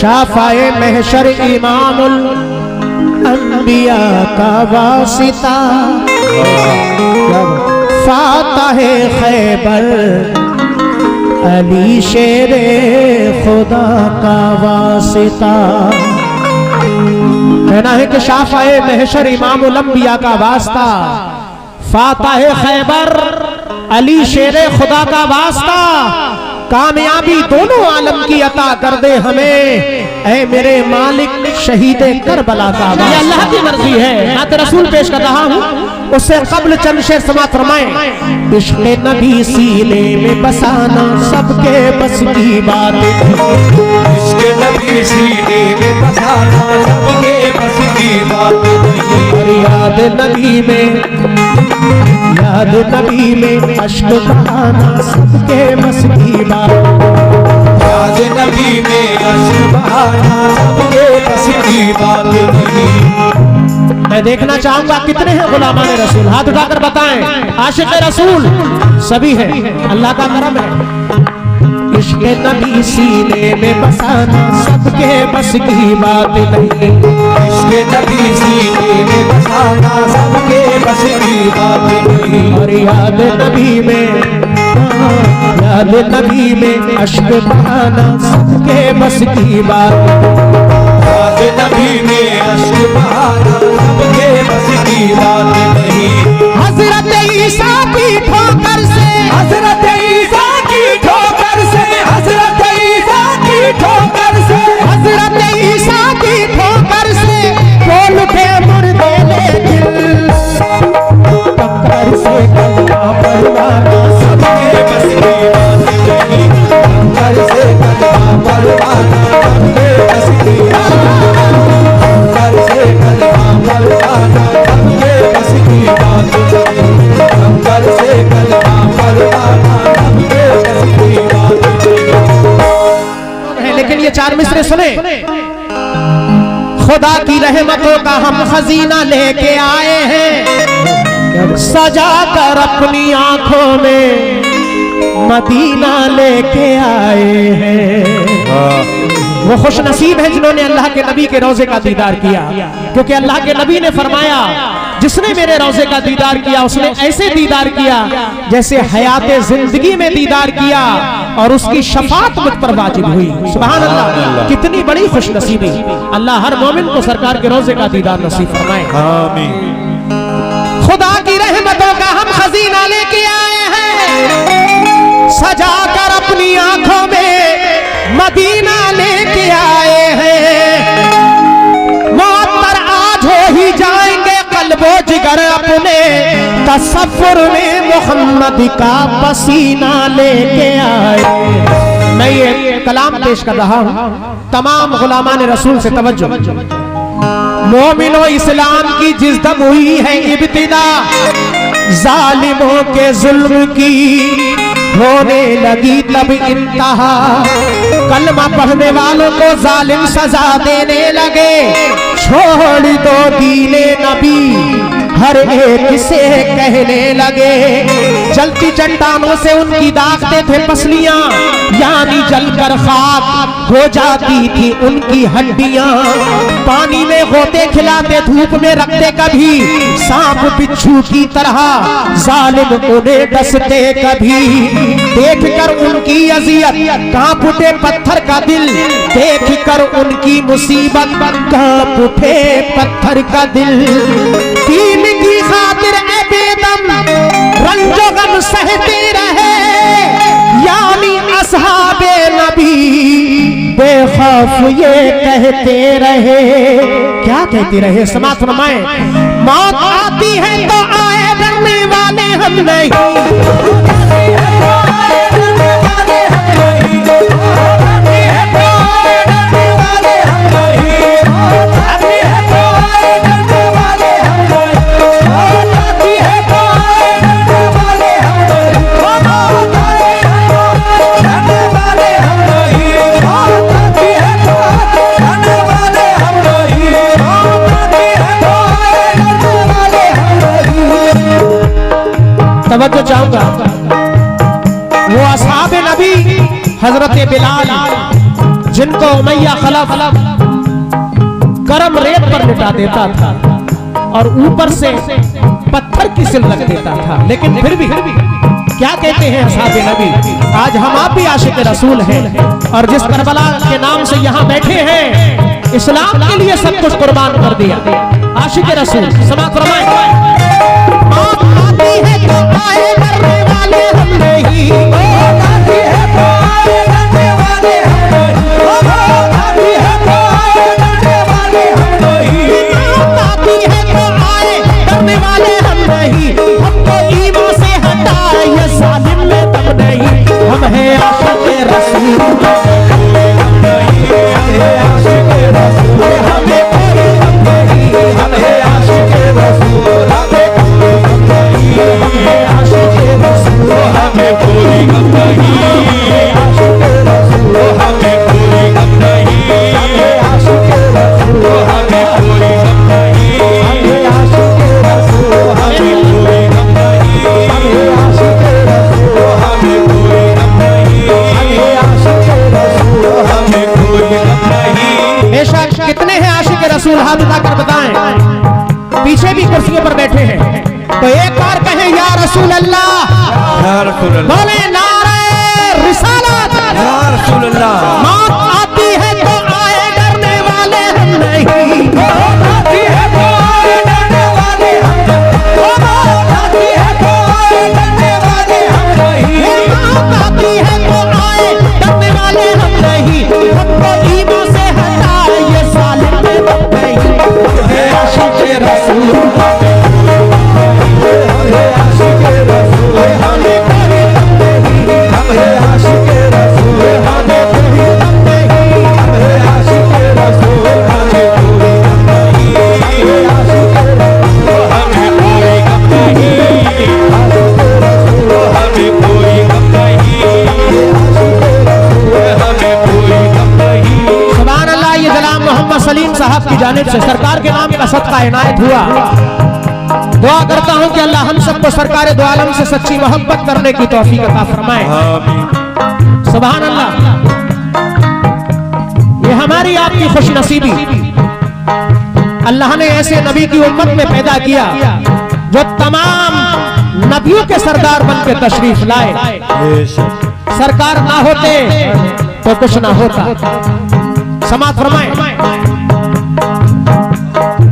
शाफ़ाए महशर इमामुल अंबिया का वासिता, फाताहे खैबर अली शेरे खुदा का वासिता। कहना है कि शाफ़ाए महशर इमामुल अंबिया का वास्ता, फाताहे खैबर अली शेरे खुदा का वास्ता, कामयाबी दोनों आलम की अता कर दे हमें, ऐ मेरे मालिक शहीद करबला का। ये अल्लाह की मर्जी है। नात रसूल पेश कर रहा हूँ, उससे कब्ल चंद शेर समात फरमाएं। इश्क़ नबी सीने में बसाना सबके बस की बात थी, इश्क़ नबी सीने में बसाना सबके बस की बात नहीं। और याद नबी में अश्क बहाना सबके बस की बात, याद नबी में अश्क बहाना सबके बस की बात नहीं। मैं देखना चाहूंगा कितने हैं गुलामाने रसूल, हाथ उठाकर बताएं। आशिक़ रसूल सभी हैं, अल्लाह का करम है। इश्क़ नबी सीने में बसाना सबके बस की बात नहीं, इश्क़ नबी सीने में बसाना सबके बस की बात नहीं। और याद नबी में अश्क बहाना सबके बस की बात, याद नबी में अश्क बहाना सबके बस की बात नहीं। हज़रत ईसा की ठोकर से, हज़रत ईसा की ठोकर से, हज़रत ईसा की ठोकर से, हज़रत ईसा की ठोकर से बोल उठे मुर्दे लेकिन टक्कर से कलमा परवाना सबके बस की बात नहीं। टक्कर से कलमा परवाना सबके बस की बात नहीं। टक्कर से कलमा परवाना सबके बस की बात नहीं। टक्कर से कलमा परवाना सबके बस की बात नहीं। लेकिन ये चार मिसरे सुने। खुदा की रहमतों का हम खजीना लेके आए हैं, सजा कर अपनी आंखों में मदीना लेके आए हैं। वो खुश नसीब है जिन्होंने अल्लाह के नबी के रोजे का दीदार किया, क्योंकि अल्लाह के नबी ने फरमाया जिसने मेरे रोजे का दीदार किया उसने ऐसे दीदार किया जैसे हयाते जिंदगी में दीदार किया और उसकी शफाअत मुझ पर वाजिब हुई। सुभान अल्लाह, कितनी बड़ी खुश नसीबी। अल्लाह हर मोमिन को सरकार के रोजे का दीदार नसीब फरमाए, आमीन। खुदा की रहमतों का हम खजीना लेके आए हैं, सजा कर अपनी आंखों में मदीना लेके आए हैं। मौतर आज हो ही जाएंगे कल्बो जिगर अपने, तसव्वुर में मोहम्मद का पसीना लेके आए। मैं ये कलाम पेश कर रहा हूँ तमाम गुलामान रसूल से तवज्जो। मोमिनो इस्लाम की जिस दम हुई है इब्तिदा, जालिमों के जुल्म की होने लगी तब इंतहा। कलमा पढ़ने वालों को जालिम सजा देने लगे, छोड़ दो दीने नबी हर एक से कहने लगे। जलती चट्टानों से उनकी दागते थे पसलियां, यानी जलकर खाक हो जाती थी उनकी हड्डियां। पानी में गोते खिलाते, धूप में रखते कभी, सांप बिच्छू की तरह जालिम उन्हें डसते कभी। देख कर उनकी अजियत कांप उठे पत्थर का दिल, देख कर उनकी मुसीबत कांप उठे पत्थर का दिल। दीन की खातिर ए बेदम रंजो गम सहते रहे, यानी असहाबे नबी बेखौफ ये कहते रहे। क्या कहते रहे? समात फरमाए। मौत आती है तो आए डरने वाले हम नहीं, हजरत बिलाल जिनको उमैया खलफ गरम रेत पर लिटा देता था और ऊपर से पत्थर की सिल रख देता था, लेकिन फिर भी क्या कहते हैं असहाबे नबी, आज हम आप भी आशिक रसूल हैं और जिस करबला के नाम से यहाँ बैठे हैं इस्लाम के लिए सब कुछ कुर्बान कर दिया। आशिक रसूल समाप्त फरमाएं। मौत आती है तो आए डरने वाले हम नहीं, मौत आती है तो आए डरने वाले हम नहीं, मौत आती है तो आए डरने वाले हम नहीं, मौत आती है तो आए डरने वाले हम नहीं, हमको ईमान से हटाए ये जालिम में दम नहीं, हम हैं आशिक रसूल, हमें कोई गम नहीं, हम हैं आशिक रसूल, हमें कोई गम नहीं, हम हैं आशिक रसूल, हमें कोई गम नहीं, आशिक रसूल, हमें कोई गम नहीं, आशिक रसूल, हमें कोई गम नहीं, आशिक रसूल, हमें कोई गम नहीं, आशिक रसूल, हमें कोई गम नहीं, आशिक रसूल, हमें कोई गम नहीं। बेशक कितने हैं आशिक रसूल, हाथ उठाकर बताएं। पीछे भी कुर्सियों पर बैठे हैं तो एक बार कहें या रसूल अल्लाह, या रसूल अल्लाह, बोले नारे रिसालत, या रसूल अल्लाह। मौत आती है तो आए डरने वाले हम नहीं, मौत आती है तो आए डरने वाले हम नहीं, मौत आती है तो आए डरने वाले हम नहीं, मौत आती है तो आए डरने वाले हम नहीं, हमको ईमान से हटाए ये जालिम में दम नहीं, है आशिक रसूल, है आशिक रसूल, हमें कोई गम नहीं, हम हैं आशिक रसूल, हमें कोई गम नहीं, हम हैं आशिक रसूल, हमें कोई गम नहीं, हम हैं आशिक रसूल, हमें कोई गम नहीं, आशिक रसूल, हमें कोई गम नहीं, आशिक रसूल, हमें कोई गम नहीं। सुभान अल्लाह। ये जनाब मोहम्मद सलीम साहब की जानिब से सरकार के नाम का सदका इनायत हुआ। दुआ करता हूं कि अल्लाह हम सबको सरकार दो आलम से सच्ची मोहब्बत करने की तौफीक अता फरमाए। सुभान अल्लाह। ये हमारी आपकी खुशनसीबी, अल्लाह ने ऐसे नबी की उम्मत में पैदा किया जो तमाम नबियों के सरदार बन के तशरीफ लाए। सरकार ना होते तो कुछ ना होता। समात फरमाए।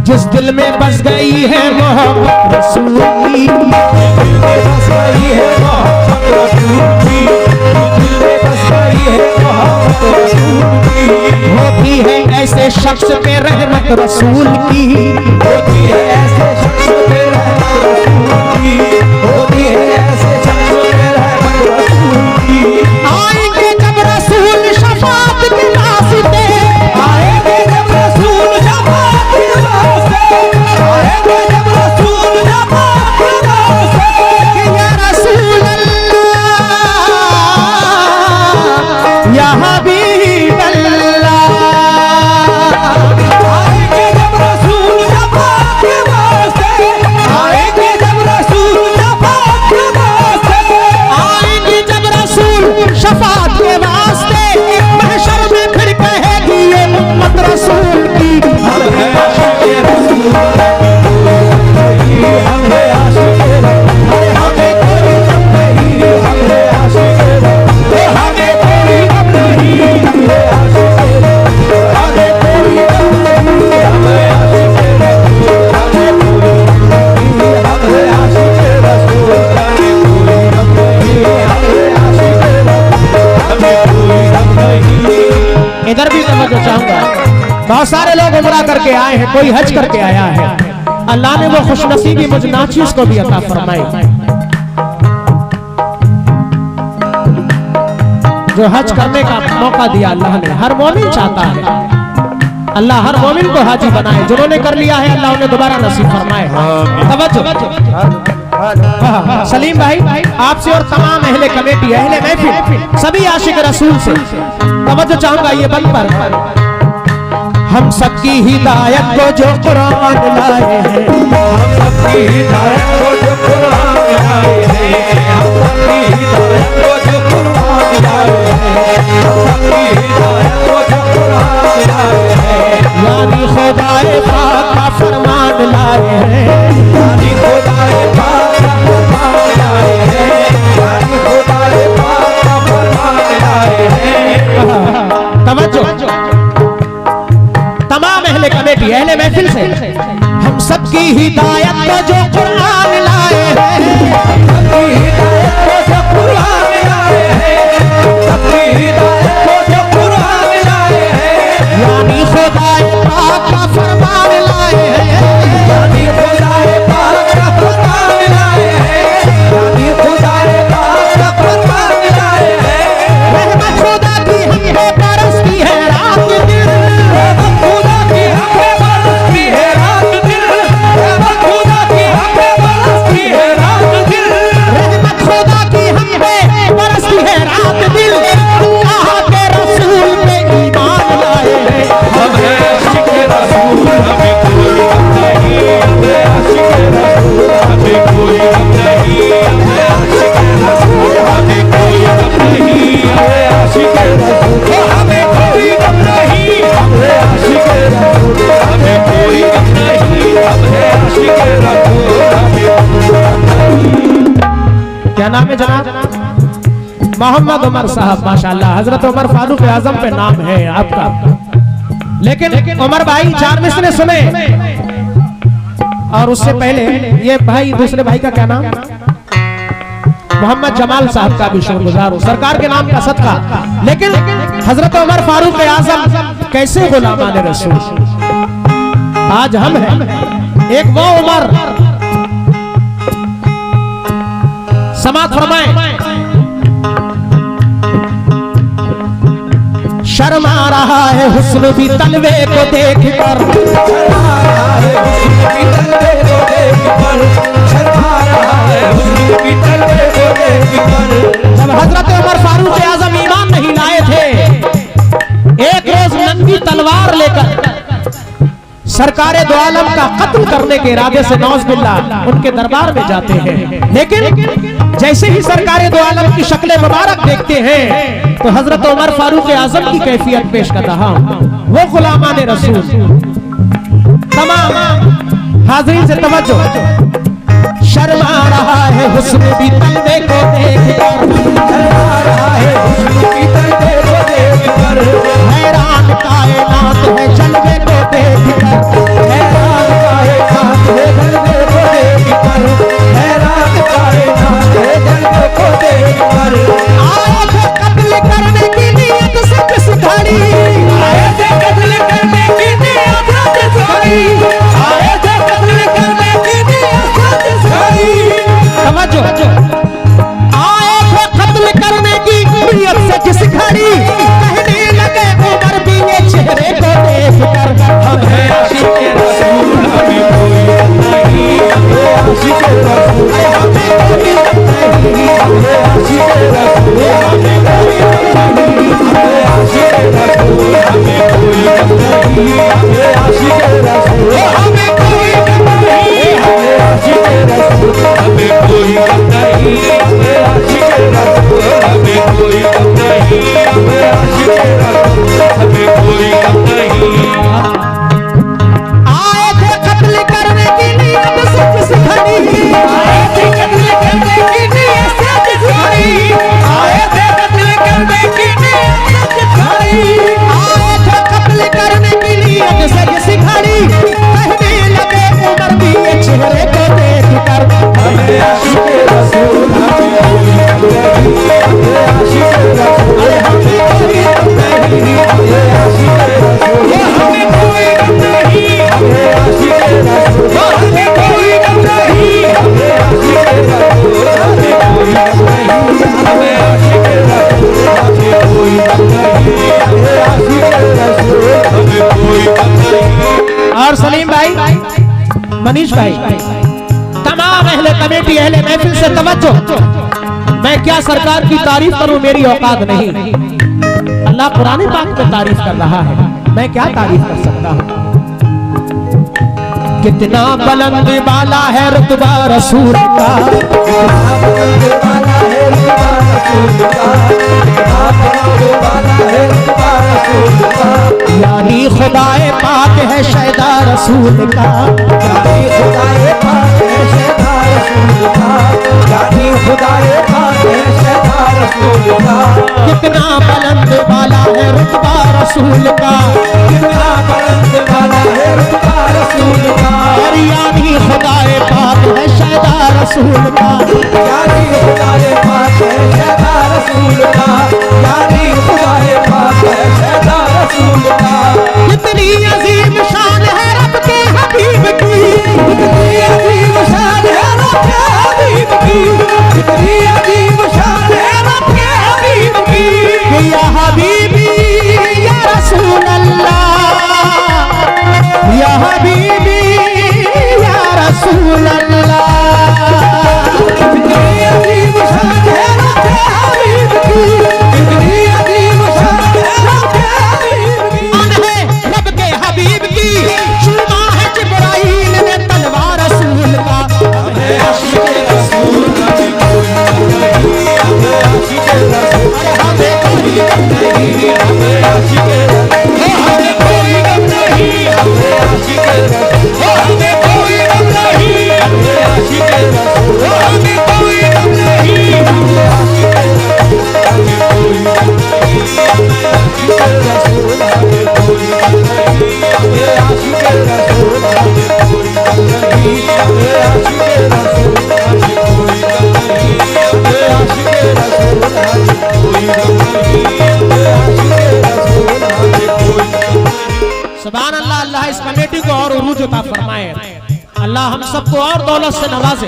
जिस दिल में बस गई है मोहब्बत रसूल की, दिल में बस गई है मोहब्बत रसूल की, दिल में बस गई है मोहब्बत रसूल की, होती है ऐसे शख्स पे रहमत रसूल की, होती है ऐसे शख्स पे रहमत रसूल की, होती है ऐसे शख्स पे रहमत रसूल की। आएंगे जब रसूल शफाअत के वास्ते, आएंगे जब रसूल शफाअत के वास्ते, आएंगे जब रसूल शफाअत के वास्ते, या रसूल अल्लाह या हबीब अल्लाह, आएंगे जब रसूल शफाअत के वास्ते, आएंगे जब रसूल शफाअत के वास्ते, आएंगे जब रसूल शफाअत के वास्ते, महशर में फिर कहेगी ये उम्मत रसूल की, हम हैं आशिक रसूल, हम हैं आशिक रसूल, हमें कोई गम नहीं, हम हैं आशिक रसूल, हमें कोई गम नहीं, हम हैं आशिक रसूल, हमें कोई गम नहीं, हम हैं आशिक रसूल, हमें कोई गम नहीं, हम हैं आशिक रसूल, हमें कोई गम नहीं, हम हैं आशिक रसूल, हमें कोई गम नहीं। इधर भी तवज्जो चाहूंगा। बहुत सारे लोग उम्रा करके आए हैं, कोई हज करके आया है। अल्लाह ने वो खुशनसीबी मुझ नाचीज को भी अता फरमाई जो हज करने का मौका दिया। अल्लाह ने हर मोमिन चाहता है, अल्लाह हर मोमिन को हाजी बनाए। जिन्होंने कर लिया है अल्लाह उन्हें दोबारा नसीब फरमाए। तवज्जो। सलीम भाई आपसे और तमाम अहले कमेटी, अहले महफिल, सभी आशिक रसूल से तवज्जो चाहूंगा ये बंद पर। हम सबकी हिदायत को जो कुरान लाए हैं, हम सबकी हिदायत को जो कुरान लाए हैं, हम सबकी हिदायत को जो कुरान लाए हैं, हैं, यानी खुदाए पाक का फरमान लाए हैं, यानी खुदाए पाक का फरमान लाए हैं। तवज्जो, तमाम अहले कमेटी, अहले महफिल से हम सबकी हिदायत को जो कुरान लाए हैं, सबकी हिदायत को जो कुरान लाए हैं, सबकी हिदायत को जो कुरान लाए हैं, यानी खुदाए पाक का फरमान लाए हैं, यानी खुदाए पाक का फरमान लाए हैं, यानी खुदाए पाक का फरमान लाए हैं। रहमत खुदा की हम है बरसती है रात दिन, रहमत खुदा की हम पे बरसती है रात दिन, रहमत खुदा की हम पे बरसती है रात दिन, रहमत खुदा की हम है बरसती है रात दिन, अल्लाह के रसूल पे ईमान लाए हैं। हम हैं आशिक रसूल, हमें कोई गम नहीं, हम हैं आशिक रसूल, हमें कोई गम नहीं, हम हैं आशिक रसूल, हमें कोई गम नहीं, हम हैं आशिक रसूल, हमें कोई गम नहीं, हम हैं आशिक रसूल, हमें कोई गम नहीं, हम हैं आशिक रसूल, हमें कोई गम नहीं। क्या नाम है जनाब? मोहम्मद उमर साहब, माशाल्लाह। हजरत उमर फारूक आजम पे नाम है आपका, लेकिन उमर भाई 4 मिसरे सुने, और उससे पहले ये भाई, दूसरे भाई का क्या नाम? मोहम्मद जमाल साहब का भी शुक्रगुजार हूं, सरकार के नाम का सदका। लेकिन हजरत उमर फारूक आजम कैसे गुलामान रसूल, आज हम हैं। एक वो उमर, समात फरमाए, शर्मा रहा है हुस्न भी तलवे को देख कर, शर्मा रहा है हुस्न की तलवे को देख कर, शर्मा रहा है हुस्न की तलवे को देख कर। जब हजरत उमर फारूक आजम ईमान नहीं लाए थे, एक रोज नंगी तलवार लेकर सरकारे दो आलम का कत्ल करने के इरादे से नौज बिल्लाह उनके दरबार में जाते हैं। लेकिन जैसे ही सरकारे दो आलम की शक्ल मुबारक देखते हैं, तो हजरत उमर फारूक आजम की कैफियत पेश कर रहा हूं, वो गुलामान रसूल। तमाम हाज़रीन से तवज्जो, शर्मा रहा है हुस्न भी तलवे को देख कर, शर्मा रहा है हुस्न की तलवे को देख कर, हैरान कायनात है जलवे को देख कर, हैरान कायनात है जलवे को देख कर, हैरान कायनात है जलवे को देख कर। आए थे कत्ल करने की नीयत से किस घड़ी, आए थे कत्ल करने की नीयत से किस घड़ी, आए थे कत्ल करने की नीयत से किस घड़ी। समझो, आए थे कत्ल करने की नीयत से किस घड़ी, कहने लगे उमर भी ये चेहरे को देख कर, हम हैं आशिक रसूल, हमें कोई गम नहीं, हम हैं आशिक रसूल, हमें कोई गम नहीं, हम हैं आशिक रसूल, हमें कोई गम नहीं, हम हैं आशिक रसूल, हमें कोई गम नहीं, हम हैं आशिक रसूल, हमें कोई गम नहीं, हम हैं आशिक रसूल, हमें कोई गम नहीं, हम हैं आशिक रसूल, हमें कोई गम नहीं, हम हैं आशिक रसूल, हमें कोई गम नहीं। आए थे कत्ल करने की नीयत से किस घड़ी, आए थे कत्ल करने की नीयत से किस घड़ी, आए थे कत्ल करने की नीयत से किस घड़ी, आए थे कत्ल करने की नीयत से किस घड़ी, कहने लगे उमर भी ये चेहरे को देख कर, हमें आशिक रसूल, हमें कोई गम नहीं, हमें आशिक रसूल, हमें कोई गम नहीं, हमें आशिक रसूल, हमें कोई गम नहीं, हमें आशिक रसूल, हमें कोई गम नहीं, हमें आशिक रसूल, हमें कोई गम नहीं, हमें आशिक रसूल, हमें कोई गम नहीं, हमें आशिक रसूल, हमें कोई गम नहीं। और सलीम भाई, मनीष भाई, तमाम अहले कमेटी, अहले महफिल से तवज्जो, मैं क्या सरकार की तारीफ करूं, मेरी औकात नहीं। अल्लाह कुरान पाक में तारीफ कर रहा है, मैं क्या तारीफ कर सकता हूं। कितना बुलंद वाला है रुतबा रसूल का, कितना बुलंद वाला है रुतबा रसूल का, कितना बुलंद वाला है रुतबा रसूल का, यानी खुदाए पाक है शैदा रसूल का, यानी खुदाए पाक है शैदा रसूल का, यानी खुदाए पाक है शैदा रसूल का, कितना बुलंद वाला है रुतबा रसूल का, कितना बुलंद वाला है रुतबा रसूल का, और यानी खुदाए पाक है शैदा रसूल का, यानी खुदाए पाक है शैदा रसूल का, यानी खुदाए पाक है शैदा रसूल का, कितनी अजीम शान है रब के हबीब की, कितनी अजीम शान है रब के हबीब की, कितनी अजीम शान है रब के हबीब की, या हबीबी या रसूल अल्लाह, या हबीबी या रसूल अल्लाह, कितनी अजीम शान है रब के हबीब की, कितनी अजीम शान है रब के हबीब की, शान है रब के हबीब की, चूमा है जिब्राइल ने तलवार रसूल का, हमें आशिक़ रसूल हमें कोई नहीं, हमें आशिक़ रसूल हमें कोई नहीं, हमें आशिक़ रसूल हमें कोई नहीं, हमें आशिक़ रसूल हमें कोई नहीं, हमें आशिक़ रसूल हमें कोई नहीं, हमें आशिक़ रसूल हमें कोई नहीं, हमें आशिक़ रसूल हमें कोई नहीं, हमें आशिक़ रसूल हमें कोई नहीं, हमें आशिक़ रसूल हमें कोई नहीं, हमें आशिक़ रसूल हमें कोई नहीं। सुभान अल्लाह। अल्लाह इस कमेटी को और उरूज अता फरमाए, अल्लाह हम सबको और दौलत से नवाजे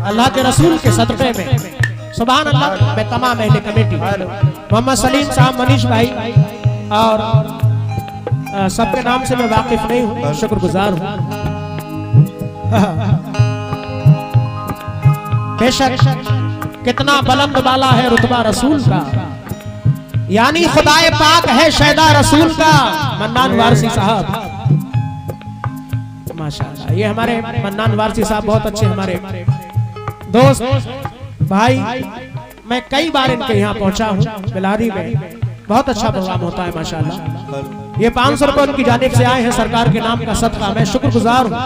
अल्लाह के रसूल के सदक़े में। सुभान अल्लाह। मैं तमाम अहले कमेटी मोहम्मद सलीम साहब, मनीष भाई और सबके नाम से मैं वाकिफ नहीं हूँ, शुक्रगुजार हूँ। बेशक कितना बुलंद वाला है रुतबा रसूल का, यानी खुदाए पाक है शैदा रसूल का। मन्नान वारसी साहब, माशाअल्लाह, ये हमारे मन्नान वारसी साहब बहुत अच्छे हमारे दोस्त भाई। मैं कई बार इनके यहाँ पहुंचा हूँ बिलारी में, बहुत अच्छा प्रोग्राम होता है माशाअल्लाह। ये 500 रुपए उनकी जानिब से आए हैं सरकार के नाम का सदका, मैं शुक्रगुजार हूँ।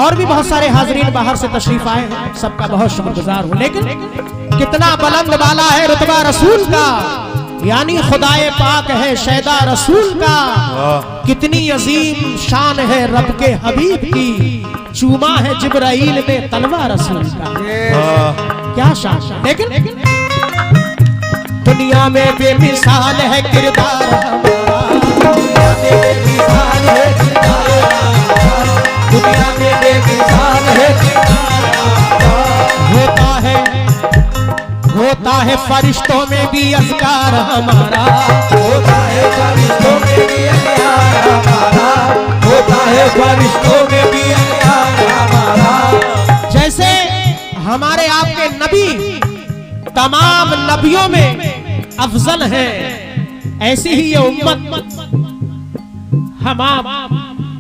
और भी बहुत सारे हाजरीन बाहर से तशरीफ आए हैं, सबका बहुत शुक्रगुजार हूँ। लेकिन कितना बुलंद वाला है रुतबा रसूल का, यानी खुदाए पाक है शैदा रसूल का, कितनी अजीम शान है रब के हबीब की, चूमा है जिब्राइल ने तलवार रसूल का। क्या शान। लेकिन दुनिया में बेमिसाल है किरदार हमारा, दुनिया में बेमिसाल है किरदार हमारा, दुनिया में बेमिसाल है किरदार हमारा, होता है फरिश्तों में भी अज़कार हमारा, होता है फरिश्तों में भी अज़कार हमारा, होता है फरिश्तों में भी अज़कार हमारा। जैसे हमारे आपके नबी तमाम नबियों में अफजल है, ऐसी ही ये उम्मत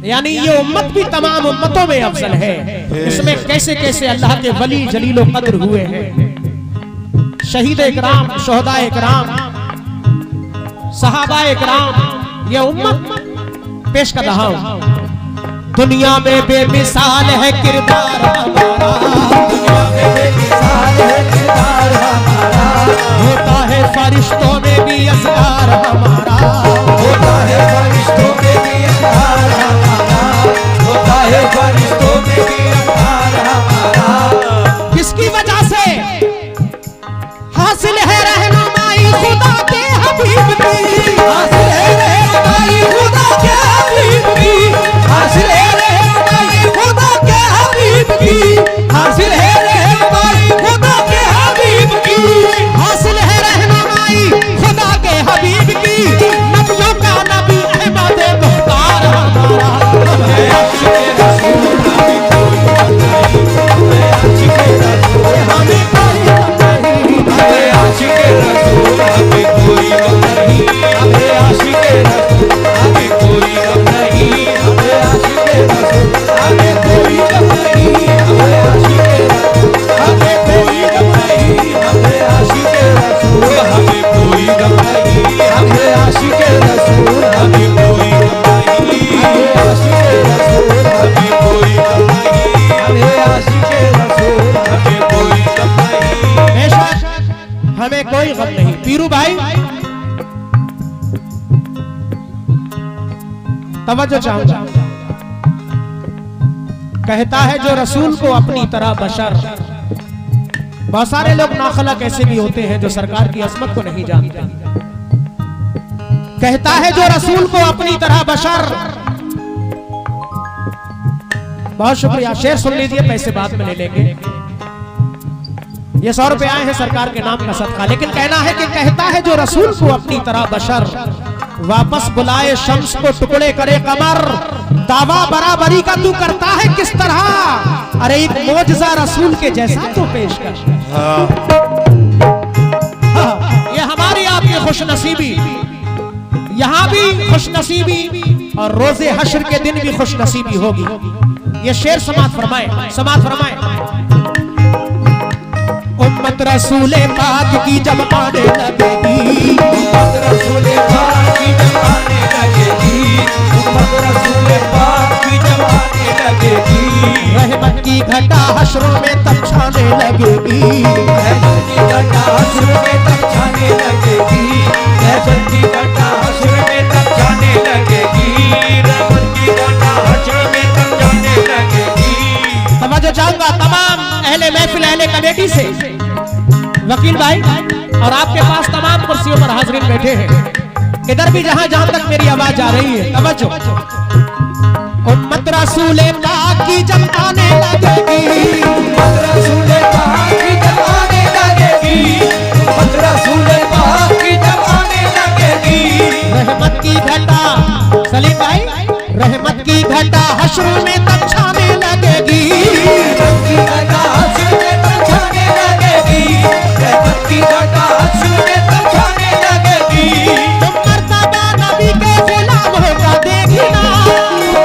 यानी ये उम्मत भी तमाम उम्मतों में अफजल है। इसमें कैसे कैसे अल्लाह के वली जलीलो कद्र हुए हैं, शहीद इकराम, शोहदा इकराम, सहाबा इकराम, ये उम्मत पेश कर रहा हूं। दुनिया में बेमिसाल है किरदार हमारा, दुनिया में बेमिसाल है किरदार हमारा, होता है फरिश्तों में भी असगार हमारा, होता है फरिश्तों में भी अज़कार हमारा, होता है फरिश्तों में भी अज़कार हमारा। किसकी वजह से हासिल है रहनुमाई खुदा के हबीब की, हासिल है रहनुमाई खुदा के हबीब की, हासिल है रहनुमाई खुदा के हबीब की, हासिल है रहनुमाई खुदा के हबीब की, हासिल है रहनुमाई खुदा के हबीब की, नबियों का नबी अहमद मुख्तार हमारा। हमें आशिक़ रसूल आशिके रसूल हमें कोई गम नहीं। बेशक हमें कोई गम नहीं। पीरू भाई तवज्जो चाहूंगा, कहता है जो रसूल को अपनी तरह बशर। बहुत सारे लोग नाखलक ऐसे भी होते हैं जो सरकार की अजमत को नहीं जानते। कहता है जो रसूल को अपनी तरह बशर। बहुत शुक्रिया, शेर सुन लीजिए, पैसे बाद में ले लेंगे। ये 100 रुपए आए हैं सरकार के नाम का सदका। लेकिन कहना है कि कहता है जो रसूल को अपनी तरह बशर, वापस बुलाए शम्स को टुकड़े करे कमर। दावा बराबरी का तू करता है किस तरह, अरे एक मौजज़ा रसूल के जैसा तो पेश कर। ये हमारी आपकी खुशनसीबी, यहाँ भी खुशनसीबी और रोजे हश्र के दिन भी खुशनसीबी होगी। ये शेर समात फरमाए, समात फरमाए। उम्मत रसूले पाक की जब आने लगेगी, उम्मत रसूले पाक की जब आने लगेगी, उम्मत रसूले पाक की जब आने लगेगी, रहमत की घटा हश्रों में तब छाने लगेगी, रहमत की घटा हश्र में तब छाने लगेगी, रहमत की घटा हश्र में तब छाने लगेगी, रहमत की घटा हश्र में तब छाने लगेगी। तवज्जो चाहूंगा तमाम अहले महफिल अहले कमेटी से, वकील भाई और आपके पास तमाम कुर्सियों पर हाजिरीन बैठे हैं, इधर भी जहां जहां तक मेरी आवाज आ रही है तवज्जो। उम्मत रसूले पाक की जब आने लगेगी, उम्मत रसूले पाक की जब आने लगेगी, उम्मत रसूले पाक की जब आने लगेगी, रहमत की घटा, सलीम भाई, रहमत की घटा हश्र में तब छाने लगेगी, रहमत की घटा हश्र में तब छाने लगेगी, रहमत की घटा हश्र में तब छाने लगेगी। तुम मर्तबा नबी के गुलामों का देखना,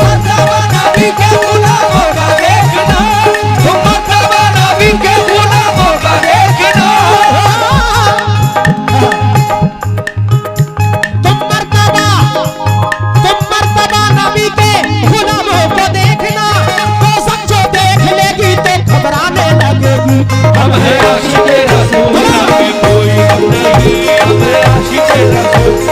मर्तबा नबी के गुलामों का देखना, तुम मर्तबा नबी के गुलामों का देखना, तुम मर्तबा नबी के गुलामों को देखना, तो समझो देख लेगी तो घबराने लगेगी। हम है आशिके रसूल हमें कोई गम नहीं, हम है आशिके रसूल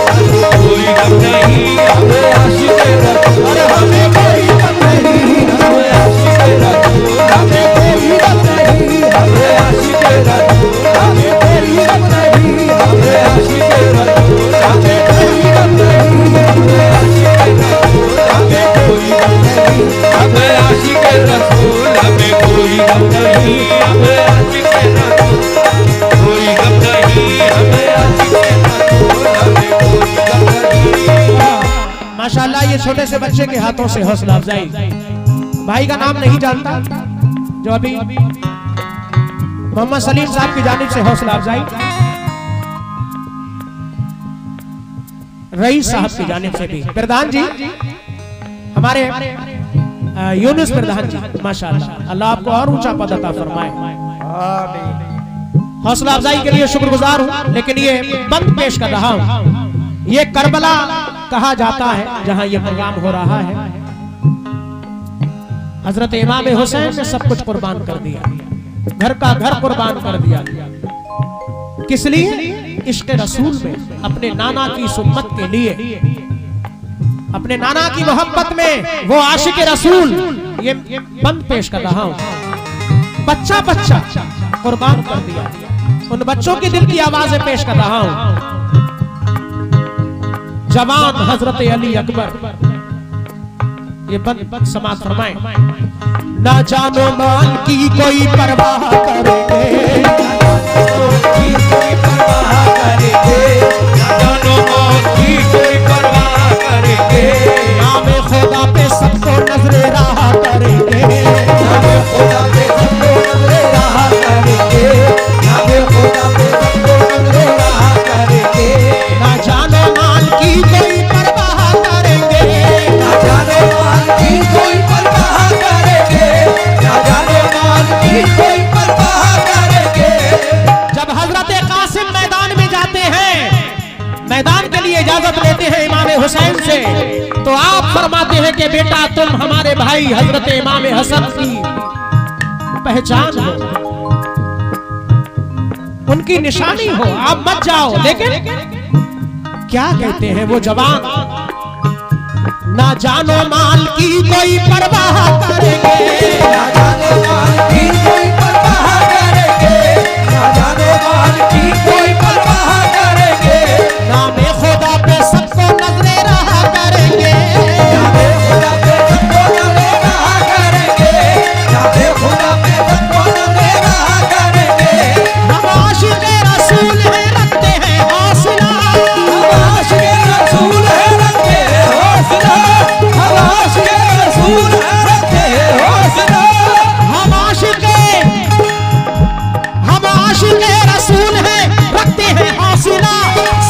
कोई गम नहीं, हम है आशिके रसूल, अरे हमें कोई गम नहीं, हम है आशिके रसूल हमें कोई गम नहीं, हम है आशिके रसूल हमें कोई गम नहीं, हम है आशिके रसूल हमें कोई गम नहीं, हम है आशिके रसूल हमें कोई गम नहीं, हम है आशिके रसूल हमें कोई गम नहीं, हम है आशिके रसूल कोई गम नहीं, हमें आशिके रसूल हमें कोई गम नहीं। माशाल्लाह ये छोटे से बच्चे के हाथों से हौसला अफजाई, भाई का नाम नहीं जानता जो अभी मोहम्मद सलीम साहब की जानिब से हौसला अफजाई, रईस साहब की जानिब से भी, प्रधान जी हमारे यूनुस प्रधान जी, माशाल्लाह अल्लाह आपको और ऊंचा पद अता फरमाए। हौसला अफजाई के लिए शुक्रगुजार हूं। लेकिन ये बंद पेश कर रहा हूं, ये करबला कहा जाता है जहां ये प्रोग्राम हो रहा है। हजरत इमाम हुसैन ने सब कुछ कुर्बान कर दिया, घर का घर कुर्बान कर दिया। किस लिए? इश्क रसूल में, अपने नाना की सुन्नत के लिए, अपने नाना की मोहब्बत में वो आशिक रसूल। ये बंद पेश कर रहा हूं, बच्चा बच्चा कुर्बान कर दिया। उन बच्चों की दिल की आवाजें पेश कर रहा हूं। जवान हजरत अली अकबर, ये बंद समात फरमाए। ना जानो मान की कोई परवाह करेंगे, की कोई परवाह करेंगे, ना जानो मौत की कोई परवाह करेंगे, नाम खुदा पे सबको नजरे राह करेंगे, नाम खुदा पे सबको नजरे राह करेंगे, नाम खुदा पे सबको नजरे राह करेंगे, ना जानो मान की कोई परवाह करेंगे, ना जानो मान की कोई परवाह करेंगे, ना जानो मान की कोई परवाह करेंगे। जब हजरत कासिम मैदान में जाते हैं, मैदान के लिए इजाजत लेते हैं इमाम हुसैन से, तो आप फरमाते हैं कि बेटा तुम हमारे भाई हजरत इमाम हसन की पहचान हो, उनकी निशानी हो, आप मत जाओ। लेकिन क्या कहते हैं वो जवान, ना जानो माल की कोई परवाह करेंगे, ना जाने माल की कोई परवाह करेंगे, ना जाने माल की कोई परवाह करेंगे, नामे खुदा पे सबको नजरे रहा करेंगे, नामे खुदा पे सबको नजरे रहा करेंगे, नामे खुदा पे सबको नजरे रहा करेंगे। हम आशिक़े रसूल हैं, रखते हैं हौसला, हम आशिक़े रसूल हैं, रखते हैं हौसला, हम आशिक़े रसूल हैं, रखते हैं हौसला, हम आशिक़े रसूल हैं, रखते हैं हौसला,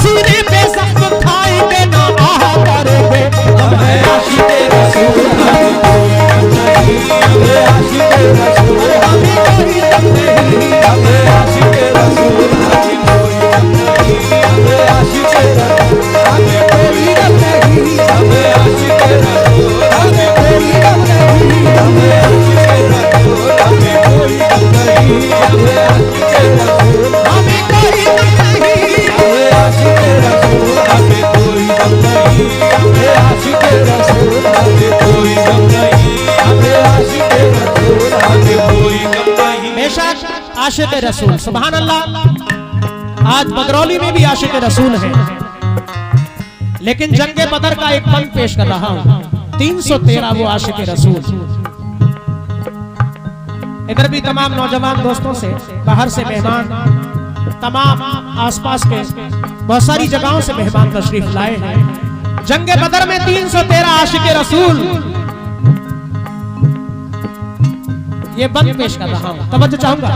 सीने पे जख्म खाएंगे ना आह करेंगे। हम हैं आशिक़े रसूल, हमें कोई गम नहीं, हमें आशिक़े रसूल, हमें कोई गम नहीं, हमें आशिक़े रसूल, हमें कोई गम नहीं, हमें आशिक़े रसूल, हमें कोई गम नहीं, हमें आशिक़े रसूल, हमें कोई गम नहीं, हमें आशिक़े रसूल, हमें कोई गम नहीं, हमें आशिक़े रसूल, हमें कोई गम नहीं, हमें आशिक़े रसूल, हमें कोई गम नहीं, हमें आशिक़े रसूल, हमें कोई गम नहीं, हमें आशिक़े रसूल, हमें कोई गम नहीं। बेशक आशिक़ रसूल, सुभान अल्लाह। आज बदरौली में भी आशिक़ रसूल है, लेकिन जंगे बदर का एक पल पेश कर रहा हूं, 313 वो आशिक़ रसूल। इधर भी तमाम नौजवान दोस्तों से, बाहर से मेहमान, तमाम आसपास के बहुत सारी जगहों से मेहमान तशरीफ लाए हैं। जंगे बदर में 313 आशिक़ रसूल, ये बंद पेश कर रहा हूं, तवज्जो चाहूंगा।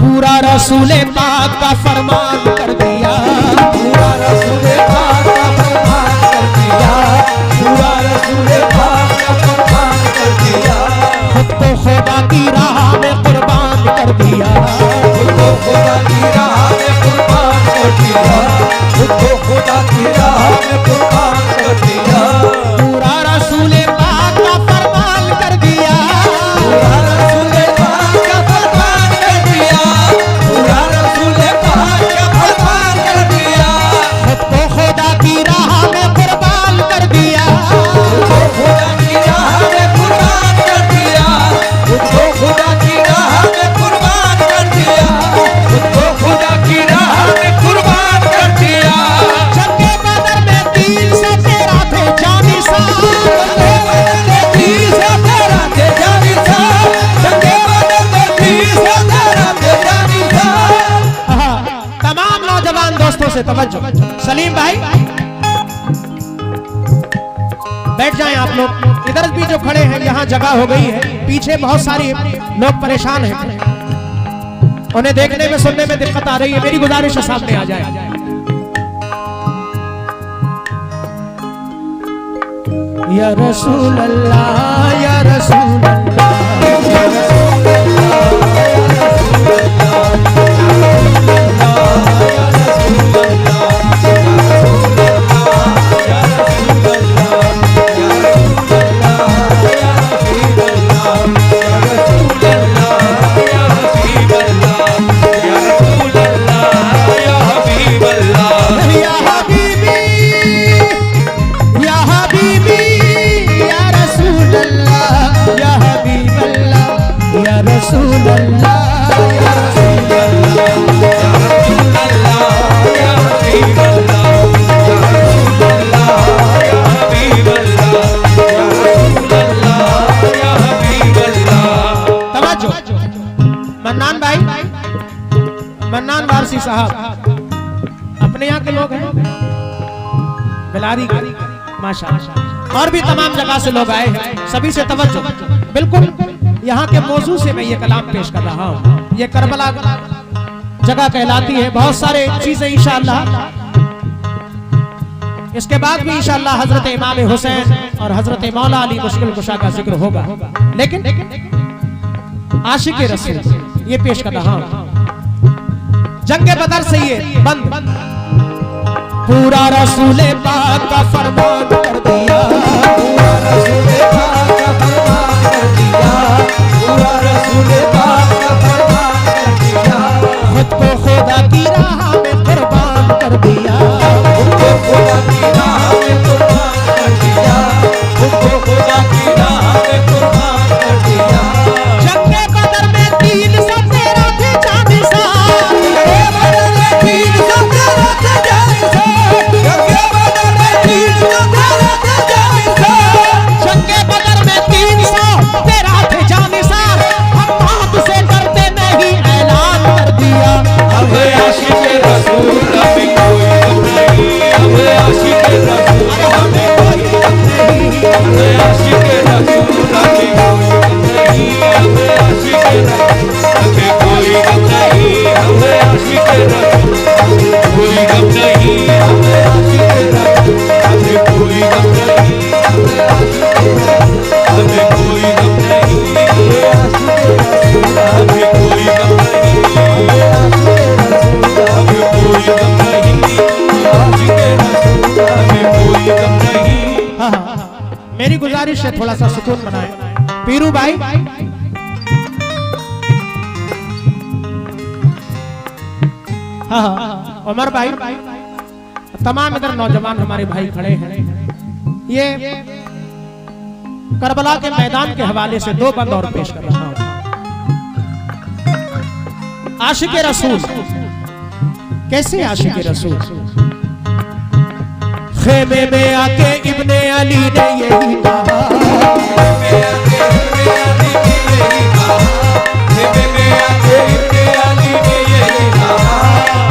पूरा रसूल पाक का फरमान कर दिया, पूरा रसूल पाक का फरमान कर दिया, पूरा रसूल पाक का फरमान कर दिया, खुद को खुदा की राह में कुर्बान कर दिया, खुद को खुदा की राह में कुर्बान कर दिया, खुद को खुदा की राह में कुर्बान कर दिया। पूरा रसूल पाक का फरमान कर दिया, पूरा रसूल पाक का फरमान कर दिया, पूरा रसूल पाक का फरमान कर दिया, खुद को खुदा की राह में कुर्बान कर दिया, खुद को खुदा की राह में कुर्बान कर दिया, खुद को खुदा की राह में कुर्बान कर दिया, खुद को खुदा की राह में कुर्बान कर दिया। जंगे बदर में 313 थे जानी साहब, जंगे बदर में 313 थे जानी साहब, जंगे बदर में 313 थे जानी साहब। तमाम नौजवान दोस्तों से तवज्जो। सलीम भाई बैठ जाएं आप लोग, इधर भी जो खड़े हैं यहाँ जगह हो गई है, पीछे बहुत सारे लोग परेशान हैं, उन्हें देखने में सुनने में दिक्कत आ रही है, मेरी गुजारिश है सामने आ जाए। या रसूल अल्लाह, या रसूल अल्लाह, या रसूल अल्लाह, या रसूल अल्लाह, या रसूल अल्लाह, या रसूल अल्लाह, या रसूल अल्लाह, या रसूल अल्लाह, या हबीब अल्लाह, या रसूल अल्लाह, या हबीब अल्लाह, या रसूल अल्लाह, या हबीब अल्लाह। या हबीबी, या हबीबी, या रसूल अल्लाह, या हबीब अल्लाह, या रसूल अल्लाह, या रसूल अल्लाह, या रसूल अल्लाह, या हबीब अल्लाह, या रसूल अल्लाह, या हबीब अल्लाह, या रसूल अल्लाह, या हबीब अल्लाह। तवज्जो। मन्नान भाई, मन्नान वारसी साहब अपने यहाँ के लोग हैं, बिलारी के, माशाअल्लाह, और भी तमाम जगह से लोग आए हैं, सभी से तवज्जो। बिल्कुल यहाँ के मौजू से मैं ये कलाम पेश कर रहा हूँ। ये करबला जगह कहलाती है, बहुत सारे चीजें इंशाअल्लाह इसके बाद भी इंशाअल्लाह हजरत इमाम हुसैन और हजरत मौला अली मुश्किल कुशा का जिक्र होगा, लेकिन आशिक़ रसूल ये पेश कर रहा हूँ। जंगे बदर से ये बंद। पूरा रसूल पाक का फरमान कर दिया, पूरा रसूल पाक का फरमान कर दिया, गुजारिश है थोड़ा सा सुकून बनाए। पीरू भाई हाँ उमर भाई, तमाम इधर नौजवान हमारे भाई खड़े हैं। ये करबला के मैदान के हवाले से दो बंद और पेश कर रहा हूं। आशिक रसूल, कैसे आशिक रसूल? खेमे में आके इब्ने अली ने यही कहा,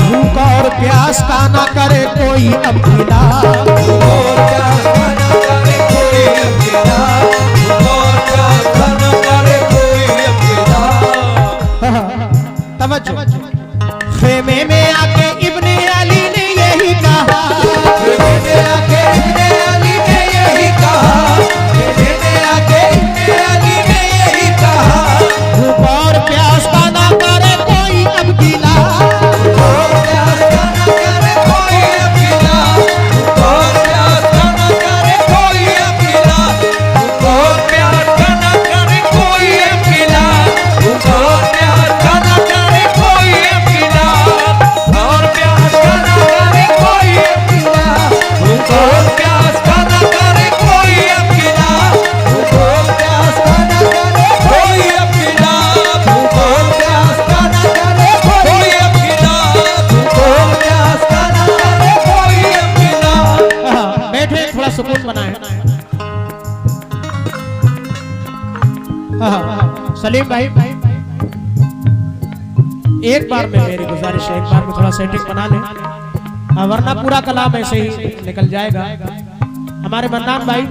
भूख और प्यास का ना करे कोई अब गिला, तवज्जो। खेमे में आके इब्ने अली ने यही कहा, खेमे में आके इब्ने अली ने यही कहा, खेमे में आके इब्ने अली ने यही कहा, भूख और प्यास का ना करे कोई अब गिला, भूख और प्यास का ना करे कोई अब गिला, भूख और प्यास का ना करे कोई अब गिला, भूख और प्यास का ना करे कोई अब गिला, भूख और प्यास का ना करे कोई अब गिला, और प्यास का ना करे कोई अब गिला, भूख और प्यास का ना करे कोई अब गिला, भूख और प्यास का ना करे कोई अब गिला, भूख और प्यास का ना करे कोई अब गिला, भूख और प्यास का ना करे कोई अब गिला। बैठे थोड़ा सुकून बनाए। सलीम भाई एक बार में मेरी गुजारिश है, एक बार में थोड़ा सेटिंग बना लें, वरना पूरा कलाम ऐसे ही निकल जाएगा। हमारे मन्नान भाई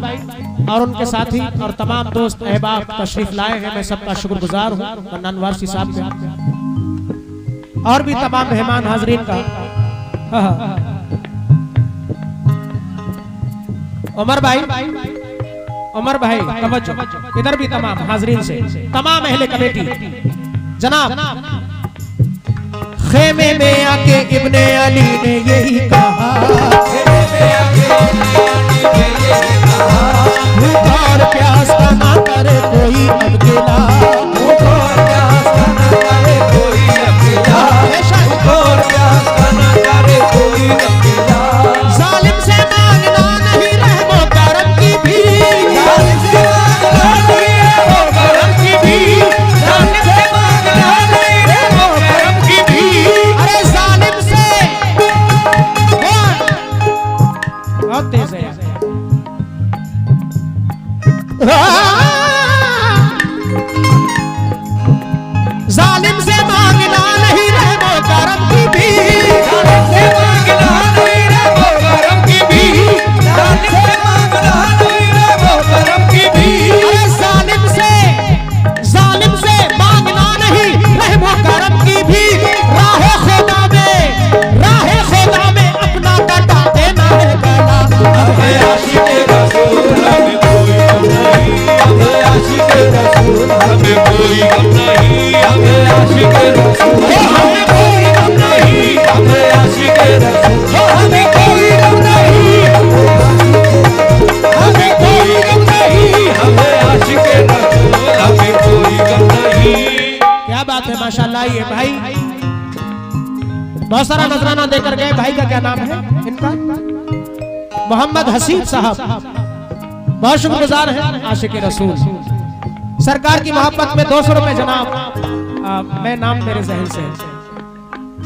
और उनके साथी और तमाम दोस्त अहबाब तशरीफ लाए हैं, मैं सबका शुक्रगुजार हूँ। मन्नान वारसी साहब का और भी तमाम मेहमान हाजरीन का। उमर भाई तवज्जो, इधर भी तमाम हाजरीन से तमाम अहले कमेटी जनाब। खेमे में आके इब्ने अली ने यही कहा, खेमे में आके इब्ने अली ने यही कहा, भूख और प्यास का ना करे कोई अब गिला, भूख और प्यास का ना करे कोई अब गिला, भूख और प्यास का ना करे कोई अब गिला, जालिम से मांगना नहीं रहमो करम की भी, जालिम से मांगना नहीं रहमो करम की भी, जालिम से मांगना नहीं रहमो करम की भी, अरे जालिम से बहुत तेज है। जालिम से मांगना नहीं रहमो करम की भी, जालिम से मांगना नहीं रहमो करम की भी, जालिम से मांगना नहीं रहमो करम की भी, अरे जालिम से मांगना नहीं रहमो करम की भी, राहे खुदा में अपना काटा देना है गला। हमें आशिक रसूल हमें कोई गम नहीं, हमें आशिक रसूल हमें कोई गम नहीं, हमें आशिक रसूल हमें कोई गम नहीं, हमें आशिक रसूल हमें कोई गम नहीं, हमें कोई गम नहीं, हमें आशिक रसूल हमें कोई गम नहीं। क्या बात है माशाल्लाह। ये भाई बहुत सारा नजराना देकर गए। भाई का क्या नाम है इनका? मोहम्मद हसीब साहब, बहुत शुक्रगुजार हैं आशिक रसूल। सरकार की मोहब्बत में 200 रुपए जनाब, मैं नाम मेरे जहन से है।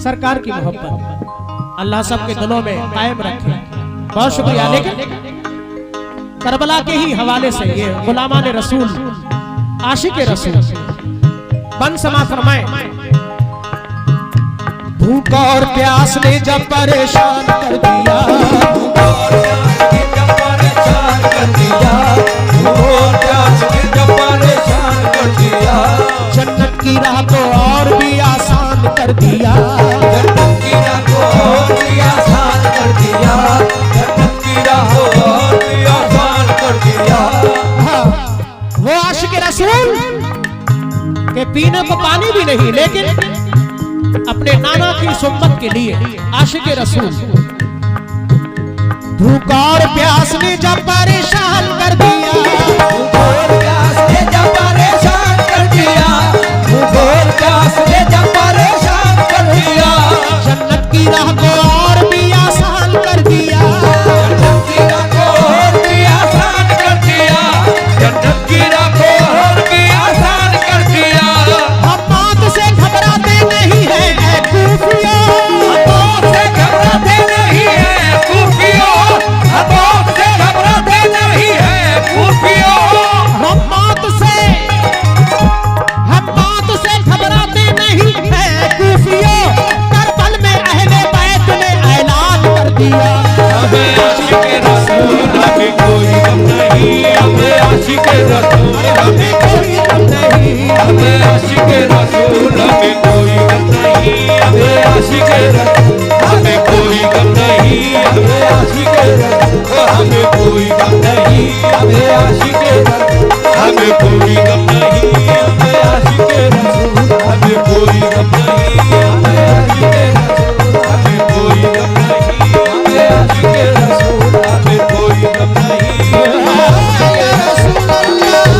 सरकार की मोहब्बत अल्लाह सबके दिलों में कायम रखे, बहुत शुक्रिया। लेकिन करबला के ही हवाले से ये गुलामान रसूल आशिक रसूल बन समा फरमाए। भूख और प्यास ने जब परेशान कर दिया, भूख और प्यास ने जब परेशान कर दिया, भूख और प्यास ने जब परेशान कर दिया, जन्नत की राह को और भी आसान कर दिया, जन्नत की राह को और भी आसान कर दिया, जन्नत की राह को और भी आसान कर दिया। वो आशिक रसूल के पीने को पानी भी नहीं, लेकिन अपने नाना की सुन्नत के लिए आशिक रसूल भूख और प्यास ने जब परेशान कर दिया, भूख और प्यास ने जब परेशान कर दिया, भूख और प्यास ने जब परेशान कर दिया, जन्नत की राह को और भी आसान कर दिया, जन्नत की राह को और भी आसान कर दिया, जन्नत की राह को और भी आसान कर दिया। हम मौत से घबराते नहीं हैं ऐ कूफियों, मौत से घबराते नहीं है कूफियों, मौत से घबराते नहीं है कूफियों, हम मौत से घबराते नहीं हैं कूफियों। करबल में अहले बैत ने ऐलान कर दिया, हमें आशिक़े रसूल हमें कोई गम नहीं, हमें आशिक़े रसूल हमें कोई गम नहीं, हमें आशिक़े रसूल हमें कोई गम नहीं, हमें आशिक़े रसूल हमें कोई गम नहीं, हमें आशिक़े रसूल हमें कोई गम नहीं, हमें आशिक़े रसूल हमें कोई गम नहीं, हमें आशिक़े रसूल हमें कोई गम नहीं, हमें आशिक़े रसूल हमें कोई गम नहीं, हमें आशिक़े रसूल हमें कोई गम नहीं, या रसूल अल्लाह।